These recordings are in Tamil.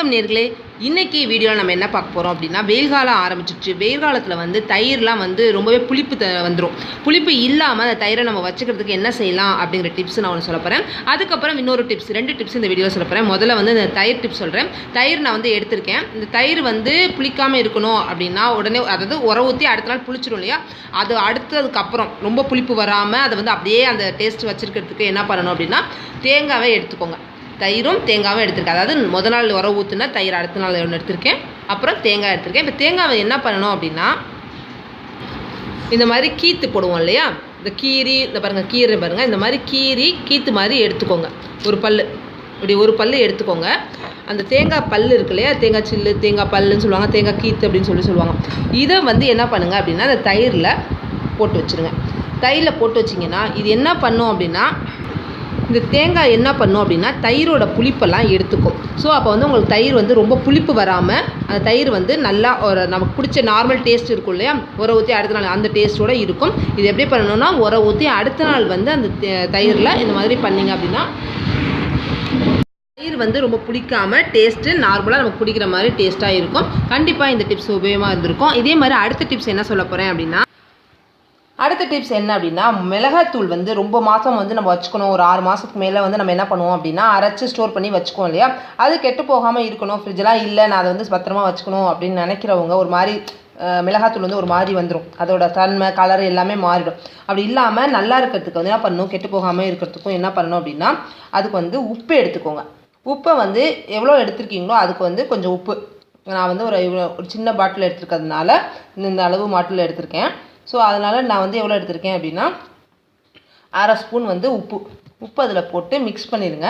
வணக்கம் நேர்களே. இன்றைக்கி வீடியோவில் நம்ம என்ன பார்க்க போகிறோம் அப்படின்னா, வெயில் காலம் ஆரம்பிச்சிடுச்சு. வெயில் காலத்தில் வந்து தயிர்லாம் வந்து ரொம்பவே புளிப்பு வந்துடும். புளிப்பு இல்லாமல் அந்த தயிரை நம்ம வச்சுக்கிறதுக்கு என்ன செய்யலாம் அப்படிங்கிற டிப்ஸ் நான் ஒன்று சொல்ல போகிறேன். அதுக்கப்புறம் இன்னொரு டிப்ஸ், 2 டிப்ஸ் இந்த வீடியோவில் சொல்ல போகிறேன். முதல்ல வந்து இந்த தயிர் டிப்ஸ் சொல்கிறேன். தயிர் நான் வந்து எடுத்திருக்கேன். இந்த தயிர் வந்து புளிக்காமல் இருக்கணும் அப்படின்னா உடனே, அதாவது உர ஊற்றி அடுத்த நாள் புளிச்சிடும் இல்லையா, அது அடுத்ததுக்கப்புறம் ரொம்ப புளிப்பு வராமல் அதை வந்து அப்படியே அந்த டேஸ்ட் வச்சுருக்கிறதுக்கு என்ன பண்ணணும் அப்படின்னா, தேங்காவை எடுத்துக்கோங்க. தயிரும் தேங்காயும் எடுத்திருக்கேன். அதாவது முதல் நாள் உர ஊற்றுனா தயிர் அடுத்த நாள் ஒன்று எடுத்திருக்கேன், அப்புறம் தேங்காய் எடுத்திருக்கேன். இப்போ தேங்காவை என்ன பண்ணணும் அப்படின்னா, இந்த மாதிரி கீத்து போடுவோம் இல்லையா, இந்த கீரி, இந்த பாருங்கள் கீரை பாருங்கள், இந்த மாதிரி கீத்து மாதிரி எடுத்துக்கோங்க. ஒரு பல், இப்படி ஒரு பல் எடுத்துக்கோங்க. அந்த தேங்காய் பல் இருக்கு இல்லையா, தேங்காய் சில்லு, தேங்காய் பல்லுன்னு சொல்லுவாங்க, தேங்காய் கீத்து அப்படின்னு சொல்லுவாங்க. இதை வந்து என்ன பண்ணுங்கள் அப்படின்னா, அந்த தயிரில் போட்டு வச்சுருங்க. தயிரில் போட்டு வச்சிங்கன்னா இது என்ன பண்ணும் அப்படின்னா, இந்த தேங்காய் என்ன பண்ணும் அப்படின்னா தயிரோட புளிப்பெல்லாம் எடுத்துக்கும். ஸோ அப்போ வந்து உங்களுக்கு தயிர் வந்து ரொம்ப புளிப்பு வராமல், அந்த தயிர் வந்து நல்லா ஒரு நமக்கு பிடிச்ச நார்மல் டேஸ்ட் இருக்கும் இல்லையா, உர ஊற்றி அடுத்த நாள் அந்த டேஸ்ட்டோடு இருக்கும். இது எப்படி பண்ணணும்னா, உர ஊற்றி அடுத்த நாள் வந்து அந்த தயிரில் இந்த மாதிரி பண்ணிங்க அப்படின்னா தயிர் வந்து ரொம்ப பிடிக்காமல் டேஸ்ட்டு நார்மலாக நமக்கு பிடிக்கிற மாதிரி டேஸ்ட்டாக இருக்கும். கண்டிப்பாக இந்த டிப்ஸ் உபயோகமாக இருந்திருக்கும். இதே மாதிரி அடுத்த டிப்ஸ் என்ன சொல்ல போகிறேன் அப்படின்னா, அடுத்த டிப்ஸ் என்ன அப்படின்னா, மிளகாத்தூள் வந்து ரொம்ப மாதம் வந்து நம்ம வச்சுக்கணும். ஒரு 6 மாதத்துக்கு மேலே வந்து நம்ம என்ன பண்ணுவோம் அப்படின்னா, அரைச்சி ஸ்டோர் பண்ணி வச்சுக்கோம் இல்லையா, அது கெட்டு போகாமல் இருக்கணும். ஃப்ரிட்ஜெலாம் இல்லை, நான் அதை வந்து பத்திரமா வச்சுக்கணும் அப்படின்னு நினைக்கிறவங்க, ஒரு மாதிரி மிளகாத்தூள் வந்து ஒரு மாதிரி வந்துடும், அதோட தன்மை கலர் எல்லாமே மாறிடும். அப்படி இல்லாமல் நல்லா இருக்கிறதுக்கு வந்து என்ன பண்ணணும், கெட்டு போகாமல் இருக்கிறதுக்கும் என்ன பண்ணணும் அப்படின்னா, அதுக்கு வந்து உப்பு எடுத்துக்கோங்க. உப்பை வந்து எவ்வளோ எடுத்துருக்கீங்களோ அதுக்கு வந்து கொஞ்சம் உப்பு, நான் வந்து ஒரு சின்ன பாட்டில் எடுத்துருக்கிறதுனால இந்த அளவு பாட்டில் எடுத்திருக்கேன். ஸோ அதனால் நான் வந்து எவ்வளோ எடுத்திருக்கேன் அப்படின்னா, 1/2 ஸ்பூன் வந்து உப்பு அதில் போட்டு மிக்ஸ் பண்ணிடுங்க.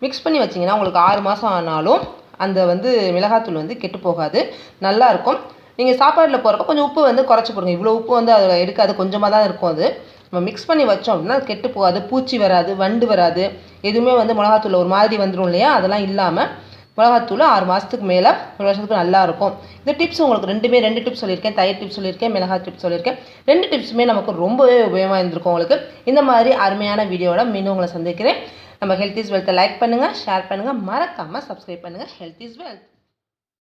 மிக்ஸ் பண்ணி வச்சிங்கன்னா உங்களுக்கு 6 மாதம் ஆனாலும் அந்த வந்து மிளகாத்தூள் வந்து கெட்டு போகாது, நல்லாயிருக்கும். நீங்கள் சாப்பாட்டில் போகிறப்ப கொஞ்சம் உப்பு வந்து குறைச்சி போடுங்க. இவ்வளோ உப்பு வந்து அதில் எடுக்காது, கொஞ்சமாக தான் இருக்கும். அது நம்ம மிக்ஸ் பண்ணி வச்சோம் அப்படின்னா அது கெட்டு போகாது, பூச்சி வராது, வண்டு வராது, எதுவுமே வந்து மிளகாத்தூள் ஒரு மாதிரி வந்துடும் இல்லையா, அதெல்லாம் இல்லாமல் மிளகாத்தூள் 6 மாதத்துக்கு மேலே, ஒரு வருஷத்துக்கு நல்லாயிருக்கும். இந்த டிப்ஸ் உங்களுக்கு 2 டிப்ஸ் சொல்லியிருக்கேன். தயிர் டிப்ஸ் சொல்லியிருக்கேன், மிளகாய் டிப்ஸ் சொல்லியிருக்கேன். 2 டிப்ஸுமே நமக்கு ரொம்பவே உபயோகமாக இருந்திருக்கும் உங்களுக்கு. இந்த மாதிரி அருமையான வீடியோவோட மீண்டும் உங்களை சந்திக்கிறேன். நம்ம ஹெல்த் இஸ் வெல்த்தை லைக் பண்ணுங்கள், ஷேர் பண்ணுங்கள், மறக்காமல் சப்ஸ்கிரைப் பண்ணுங்கள். Health is wealth.